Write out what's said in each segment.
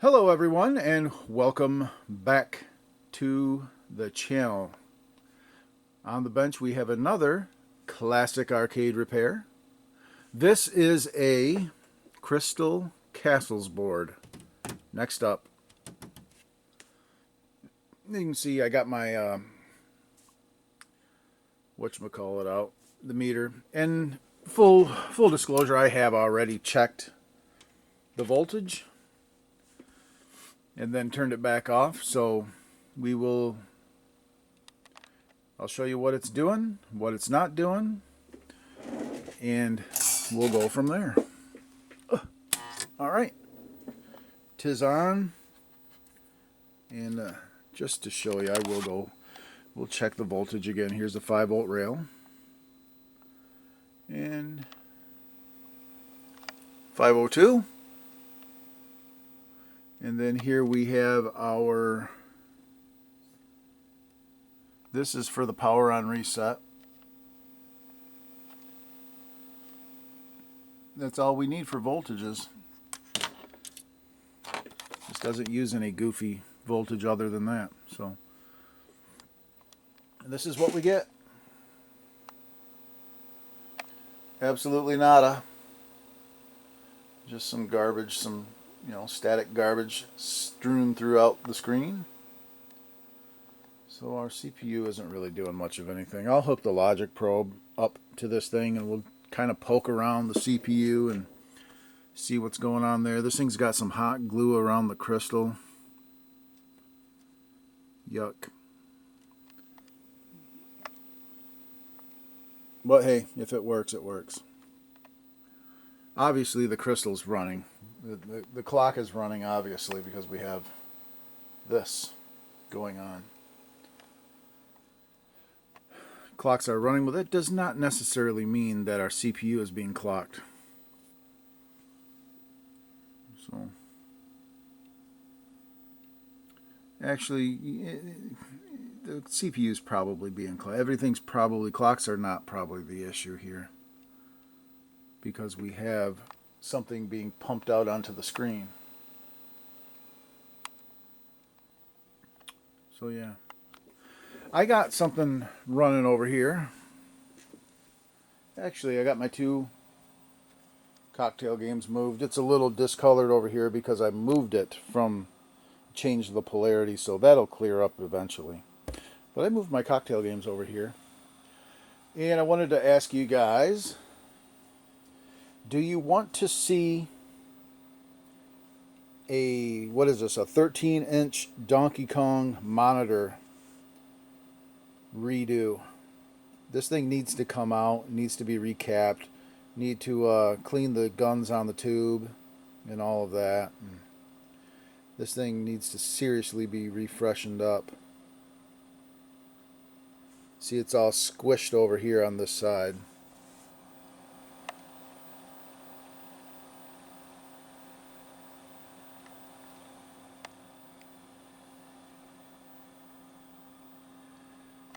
Hello everyone and welcome back to the channel. On the bench we have another classic arcade repair. This is a Crystal Castles board. Next up, you can see I got my whatchamacallit out, the meter. And full disclosure, I have already checked the voltage and then turned it back off, so I'll show you what it's doing, what it's not doing, and we'll go from there. Alright, 'tis on, and just to show you, we'll check the voltage again. Here's the 5-volt rail, and 502. And then here we have this is for the power on reset. That's all we need for voltages. This doesn't use any goofy voltage other than that. So this is what we get. Absolutely nada. Just some garbage, some static garbage strewn throughout the screen. So our CPU isn't really doing much of anything. I'll hook the logic probe up to this thing and we'll kind of poke around the CPU and see what's going on there. This thing's got some hot glue around the crystal. Yuck. But hey, if it works, it works. Obviously the crystal's running. The clock is running, obviously, because we have this going on. Clocks are running, but that does not necessarily mean that our CPU is being clocked. So, actually, the CPU is probably being clocked. Everything's probably, clocks are not probably the issue here, because we have something being pumped out onto the screen. So yeah, I got something running over here. Actually, I got my 2 cocktail games moved. It's a little discolored over here because I moved it from, changed the polarity, so that'll clear up eventually. But I moved my cocktail games over here. And I wanted to ask you guys, do you want to see a 13-inch Donkey Kong monitor redo? This thing needs to come out, needs to be recapped, need to clean the guns on the tube and all of that. And this thing needs to seriously be refreshened up. See, it's all squished over here on this side.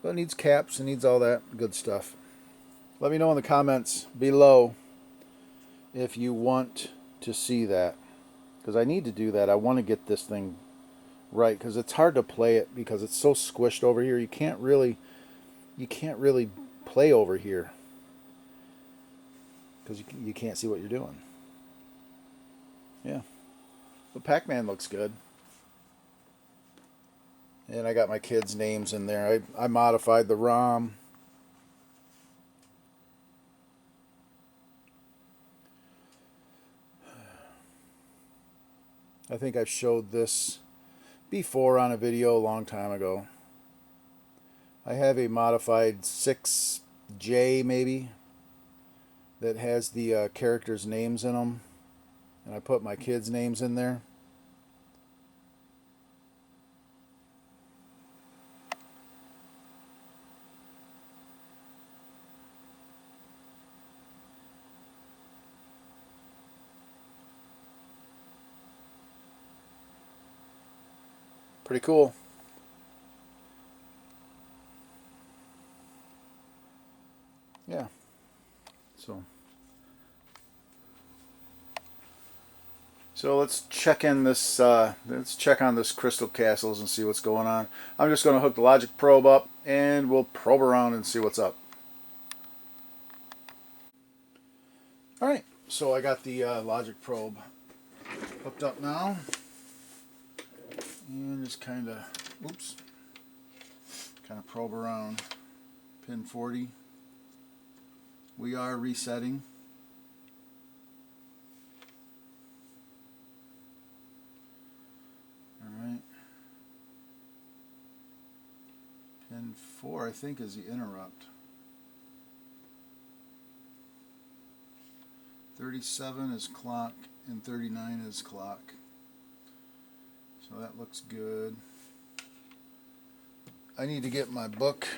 But it needs caps, it needs all that good stuff. Let me know in the comments below if you want to see that, because I need to do that. I want to get this thing right, because it's hard to play it because it's so squished over here. You can't really play over here because you can't see what you're doing. Yeah, but Pac-Man looks good. And I got my kids' names in there. I modified the ROM. I think I've showed this before on a video a long time ago. I have a modified 6J maybe that has the characters' names in them. And I put my kids' names in there. Pretty cool. Yeah. So So let's check in this. Let's check on this crystal castles and see what's going on. I'm just going to hook the logic probe up, and we'll probe around and see what's up. All right. So I got the logic probe hooked up now, and just kind of, probe around pin 40. We are resetting. Alright. Pin 4, I think, is the interrupt. 37 is clock and 39 is clock. So that looks good. I need to get my book.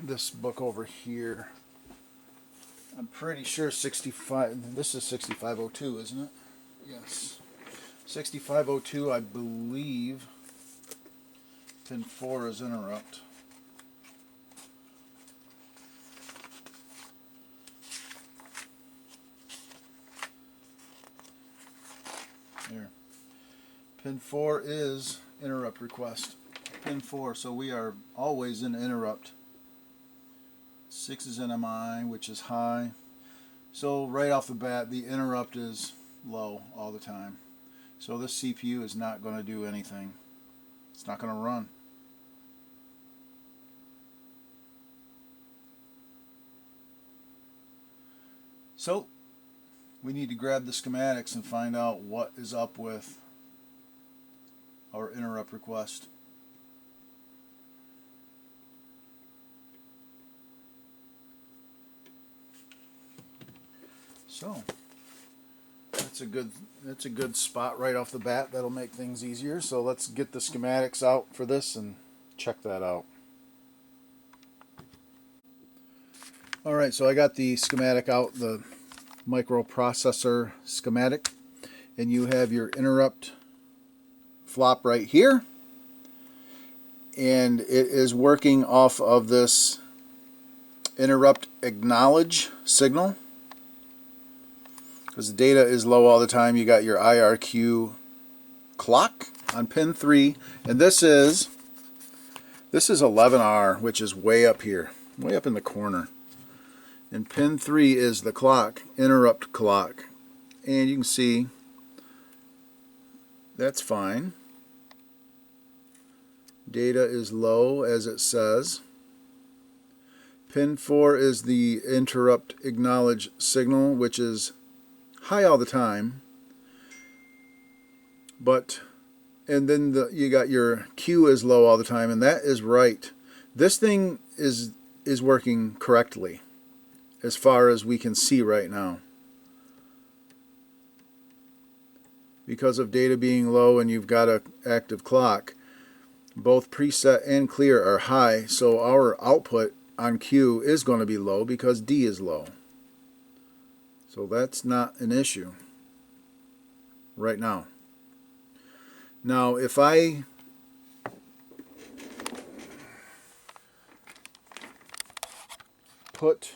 This book over here. I'm pretty sure 65. This is 6502, isn't it? Yes. 6502, I believe. Pin 4 is interrupt. There. Pin 4 is interrupt request. Pin 4, so we are always in interrupt. 6 is NMI, which is high. So right off the bat, the interrupt is low all the time. So this CPU is not going to do anything. It's not going to run. So we need to grab the schematics and find out what is up with our interrupt request. So that's a good spot right off the bat. That'll make things easier. So let's get the schematics out for this and check that out. Alright, so I got the schematic out, the microprocessor schematic, and you have your interrupt flop right here, and it is working off of this interrupt acknowledge signal. Because the data is low all the time, you got your IRQ clock on pin 3, and this is 11R, which is way up here, way up in the corner. And pin 3 is the clock, interrupt clock. And you can see that's fine. Data is low, as it says. Pin 4 is the interrupt acknowledge signal, which is high all the time. And then you got your Q is low all the time, and that is right. This thing is working correctly as far as we can see right now. Because of data being low and you've got an active clock, both preset and clear are high, so our output on Q is going to be low because D is low. So that's not an issue right now. Now if I put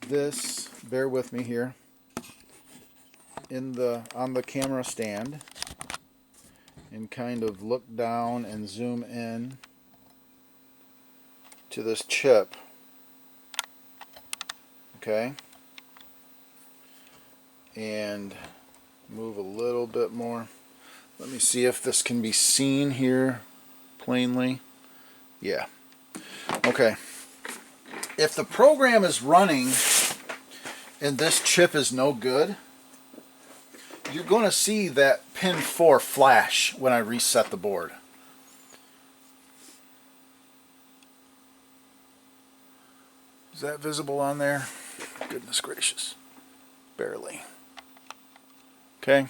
this, bear with me here, on the camera stand and kind of look down and zoom in to this chip, okay, and move a little bit more. Let me see if this can be seen here plainly. Yeah. Okay. If the program is running and this chip is no good, you're going to see that pin 4 flash when I reset the board. Is that visible on there? Goodness gracious. Barely. Okay.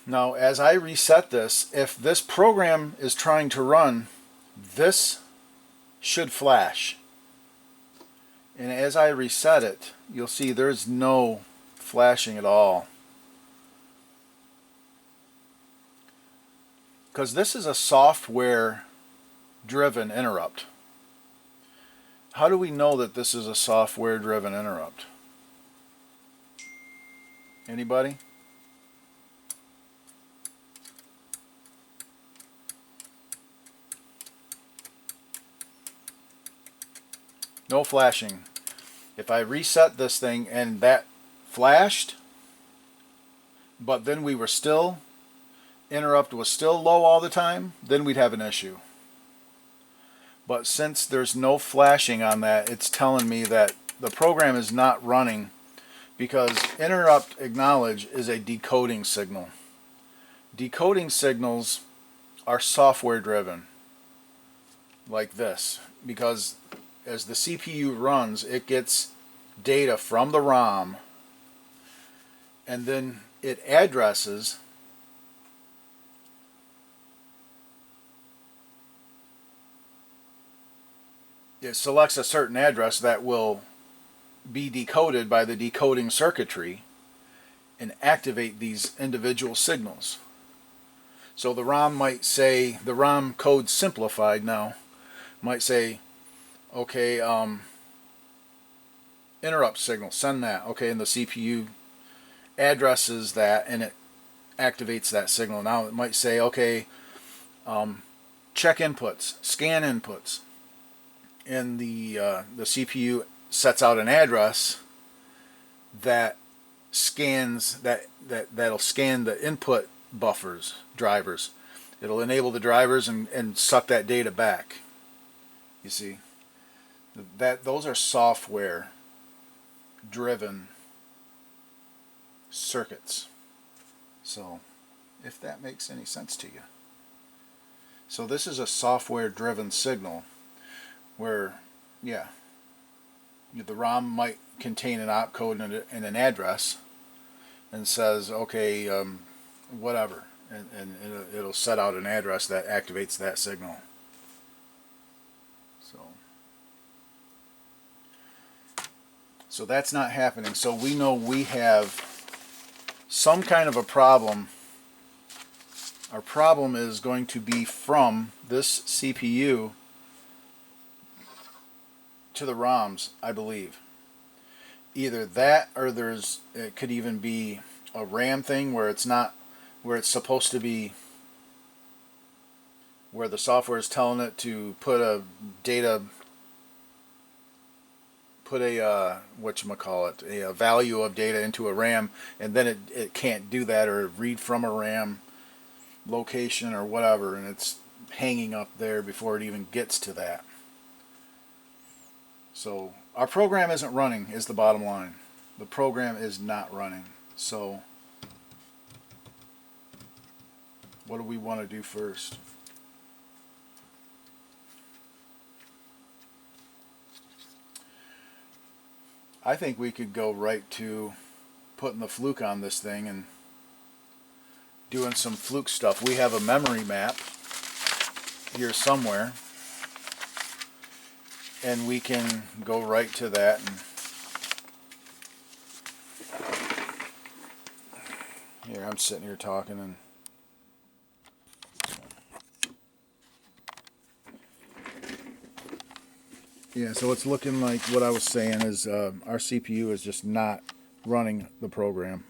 Now, as I reset this, if this program is trying to run, this should flash. And as I reset it, you'll see there's no flashing at all. Because this is a software driven interrupt. How do we know that this is a software-driven interrupt? Anybody? No flashing. If I reset this thing and that flashed, but then we were still, interrupt was still low all the time, then we'd have an issue. But since there's no flashing on that, it's telling me that the program is not running, because interrupt acknowledge is a decoding signal. Decoding signals are software driven, like this, because as the CPU runs, it gets data from the ROM, and then it addresses it selects a certain address that will be decoded by the decoding circuitry and activate these individual signals. So the ROM might say, the ROM code simplified now, might say, okay, interrupt signal, send that. Okay, and the CPU addresses that and it activates that signal. Now it might say, okay, check inputs, scan inputs, and the CPU sets out an address that scans that'll scan the input buffers, drivers. It'll enable the drivers and suck that data back. You see, that those are software driven circuits. So if that makes any sense to you. So this is a software driven signal where, yeah, the ROM might contain an opcode and an address and says, okay, whatever, and it'll set out an address that activates that signal. So that's not happening. So we know we have some kind of a problem. Our problem is going to be from this CPU to the ROMs, I believe. Either that, or it could even be a RAM thing where it's not, where it's supposed to be, where the software is telling it to put a whatchamacallit, a value of data into a RAM, and then it can't do that, or read from a RAM location or whatever, and it's hanging up there before it even gets to that. So our program isn't running, is the bottom line. The program is not running. So what do we want to do first? I think we could go right to putting the fluke on this thing and doing some fluke stuff. We have a memory map here somewhere, and we can go right to that. And here, I'm sitting here talking, and yeah, so it's looking like what I was saying is our CPU is just not running the program.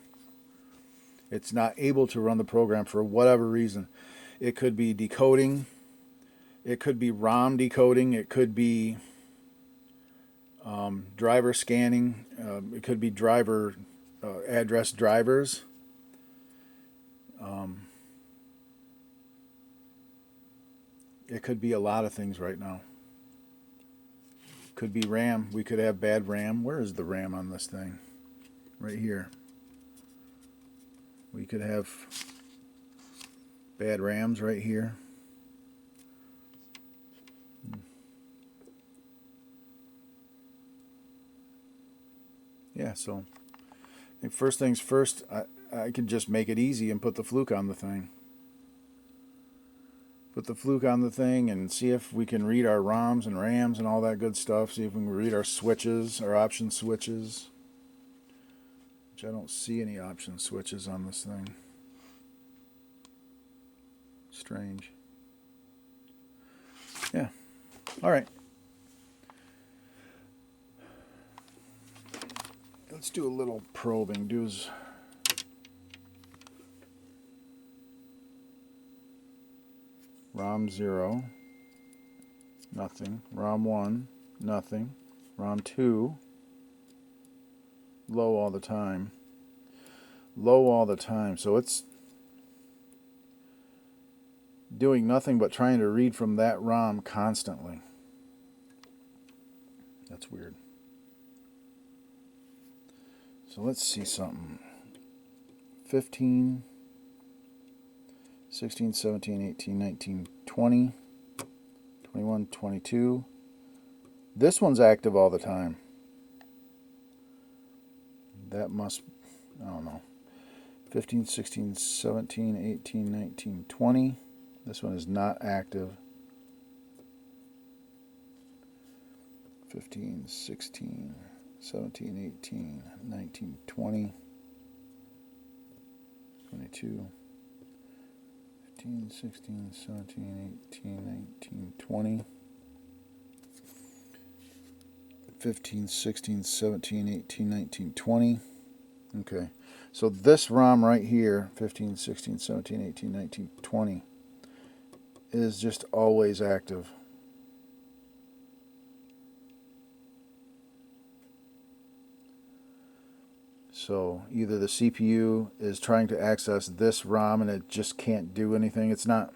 It's not able to run the program for whatever reason. It could be decoding, it could be ROM decoding, it could be driver scanning, it could be driver address drivers. It could be a lot of things right now. Could be RAM. We could have bad RAM. Where is the RAM on this thing? Right here. We could have bad RAMs right here. Yeah, so I think first things first, I could just make it easy and put the fluke on the thing. Put the fluke on the thing and see if we can read our ROMs and RAMs and all that good stuff. See if we can read our switches, our option switches. Which I don't see any option switches on this thing. Strange. Yeah. All right. Let's do a little probing. ROM 0, nothing. ROM 1, nothing. ROM 2, low all the time. Low all the time. So it's doing nothing but trying to read from that ROM constantly. That's weird. So let's see something. 15, 16, 17, 18, 19, 20, 21, 22. This one's active all the time. That must, I don't know. 15, 16, 17, 18, 19, 20. This one is not active. 15, 16, 17, 18, 19, 20, 22, 15, 16, 17, 18, 19, 20, 15, 16, 17, 18, 19, 20. Okay, so this ROM right here, 15, 16, 17, 18, 19, 20, is just always active. So either the CPU is trying to access this ROM and it just can't do anything. It's not.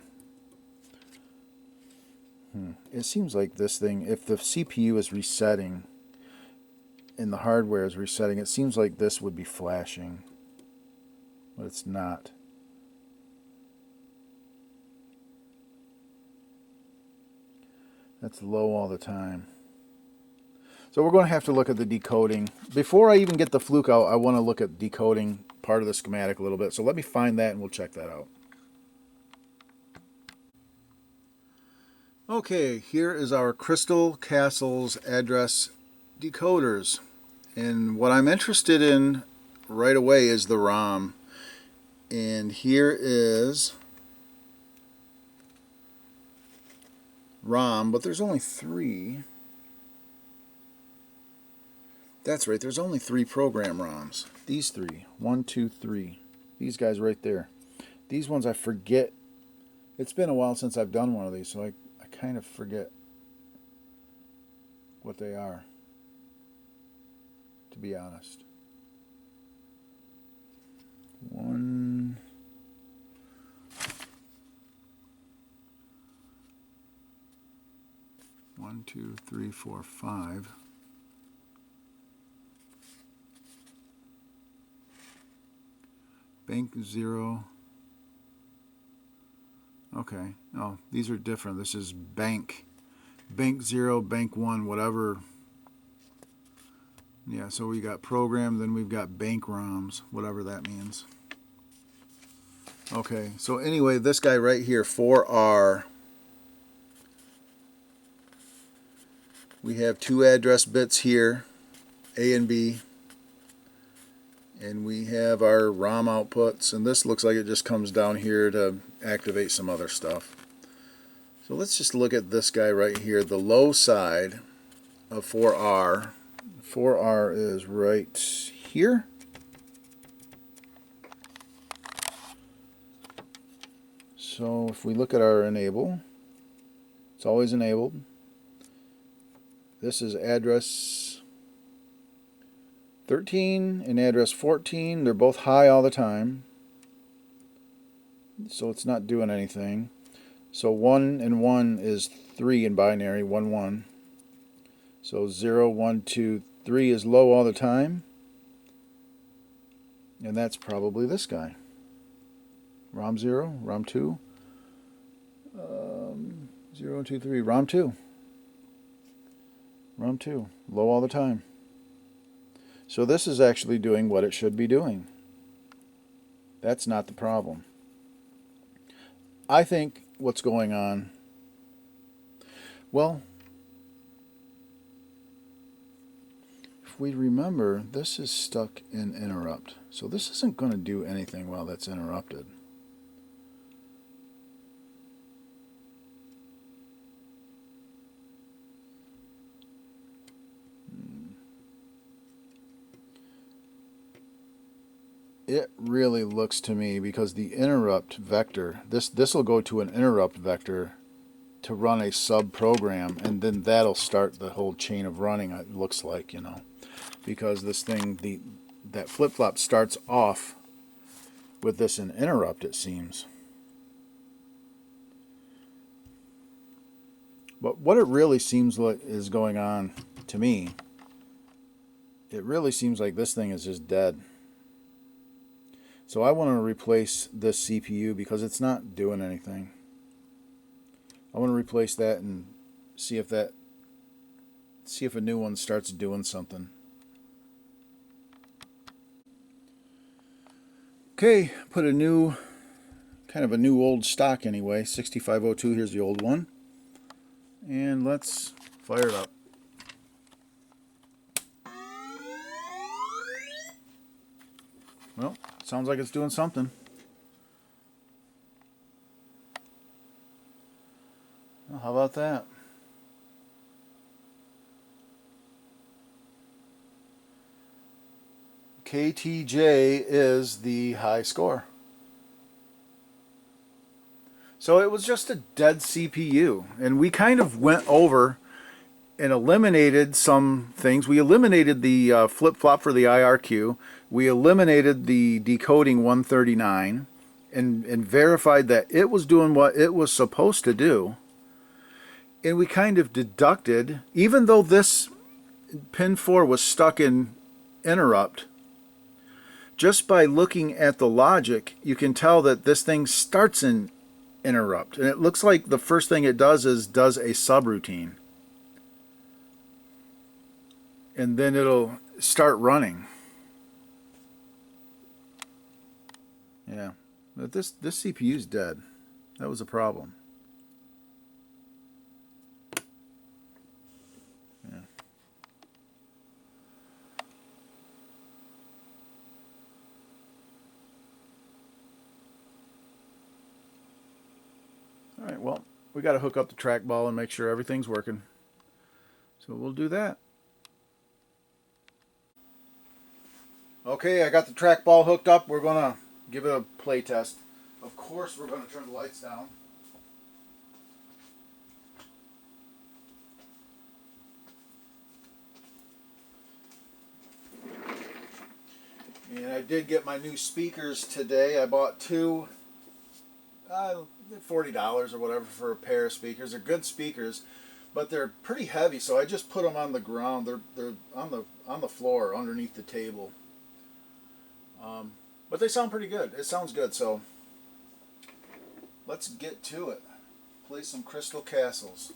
It seems like this thing, if the CPU is resetting and the hardware is resetting, it seems like this would be flashing. But it's not. That's low all the time. So we're going to have to look at the decoding. Before I even get the fluke out, I want to look at decoding part of the schematic a little bit. So let me find that and we'll check that out. Okay, here is our Crystal Castle's address decoders. And what I'm interested in right away is the ROM. And here is ROM, but there's only 3. That's right, there's only 3 program ROMs. These 3. 1, 2, 3. These guys right there. These ones I forget. It's been a while since I've done one of these, so I kind of forget what they are, to be honest. 1, 2, 3, 4, 5. Bank 0. Okay. Oh, these are different. This is bank 0, bank 1, whatever. Yeah, so we got program, then we've got bank ROMs, whatever that means. Okay, so anyway, this guy right here, 4R, we have 2 address bits here, A and B, and we have our ROM outputs, and this looks like it just comes down here to activate some other stuff. So let's just look at this guy right here, the low side of 4R. 4R is right here. So if we look at our enable, it's always enabled. This is address 13 and address 14. They're both high all the time, so it's not doing anything. So 1 and 1 is 3 in binary, 1, 1. So 0, 1, 2, 3 is low all the time. And that's probably this guy. ROM 0, ROM 2. 0, 2, 3, ROM 2. ROM 2, low all the time. So this is actually doing what it should be doing. That's not the problem. I think what's going on, well, if we remember, this is stuck in interrupt. So this isn't going to do anything while that's interrupted. It really looks to me, because the interrupt vector, this will go to an interrupt vector to run a sub program, and then that'll start the whole chain of running. It looks like, because this thing, that flip-flop starts off with this an interrupt, it seems. But what it really seems like is going on to me, it really seems like this thing is just dead. So I want to replace this CPU because it's not doing anything. I want to replace that and see if a new one starts doing something. Okay, put kind of a new old stock anyway, 6502, here's the old one. And let's fire it up. Well, sounds like it's doing something. Well, how about that? KTJ is the high score. So it was just a dead CPU, and we kind of went over and eliminated some things. We eliminated the flip-flop for the IRQ. We eliminated the decoding 139 and verified that it was doing what it was supposed to do. And we kind of deducted, even though this pin 4 was stuck in interrupt, just by looking at the logic, you can tell that this thing starts in interrupt. And it looks like the first thing it does is does a subroutine. And then it'll start running. Yeah, but this CPU is dead. That was a problem. Yeah. All right, well, we got to hook up the trackball and make sure everything's working. So we'll do that. Okay, I got the trackball hooked up. We're going to give it a play test. Of course, we're going to turn the lights down. And I did get my new speakers today. I bought two, $40 or whatever for a pair of speakers. They're good speakers, but they're pretty heavy, so I just put them on the ground. They're on the floor underneath the table. But they sound pretty good. It sounds good, so let's get to it. Play some Crystal Castles.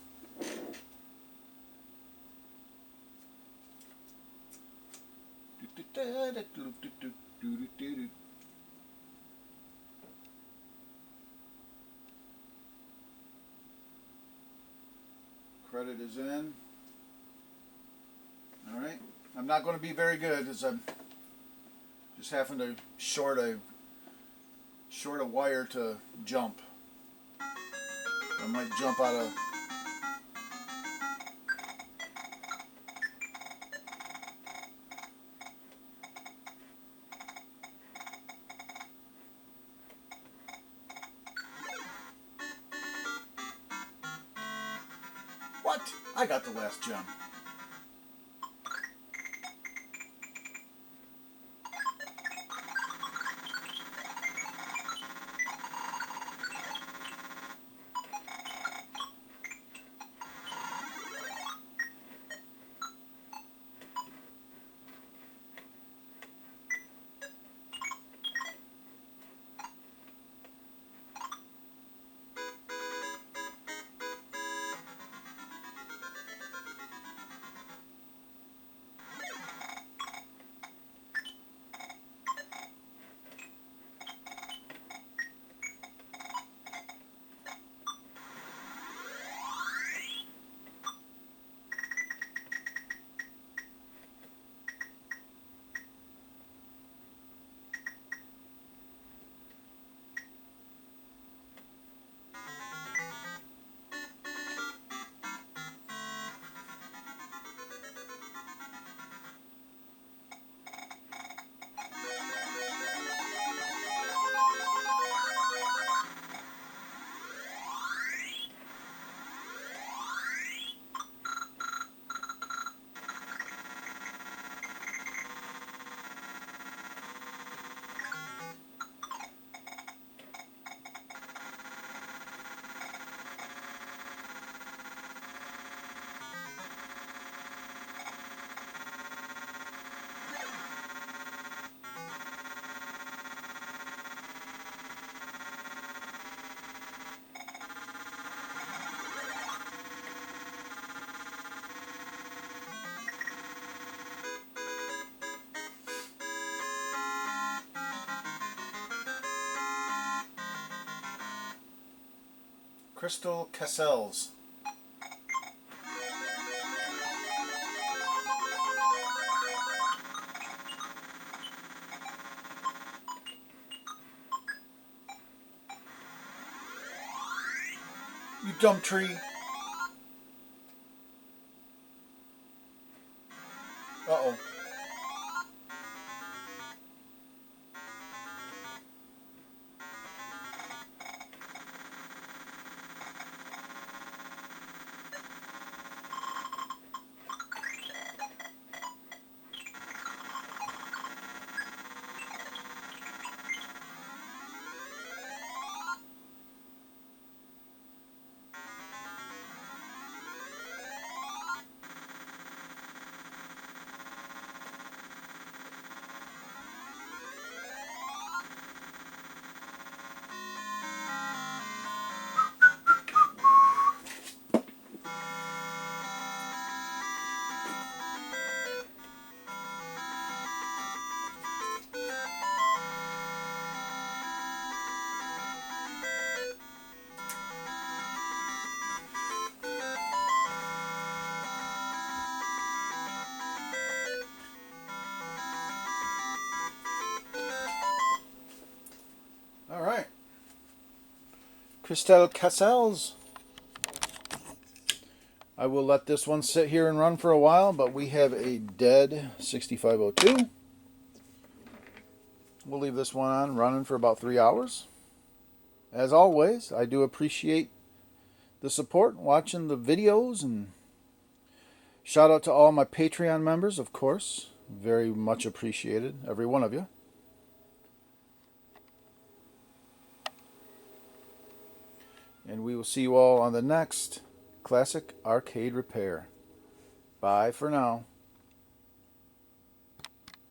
Credit is in. All right. I'm not going to be very good as I'm just having to short a wire to jump. I might jump out of. What? I got the last gem. Crystal Cassels. You dumb tree. Uh-oh. All right. Crystal Cassels. I will let this one sit here and run for a while, but we have a dead 6502. We'll leave this one on running for about 3 hours. As always, I do appreciate the support, watching the videos, and shout out to all my Patreon members, of course. Very much appreciated, every one of you. And we will see you all on the next Classic Arcade Repair. Bye for now.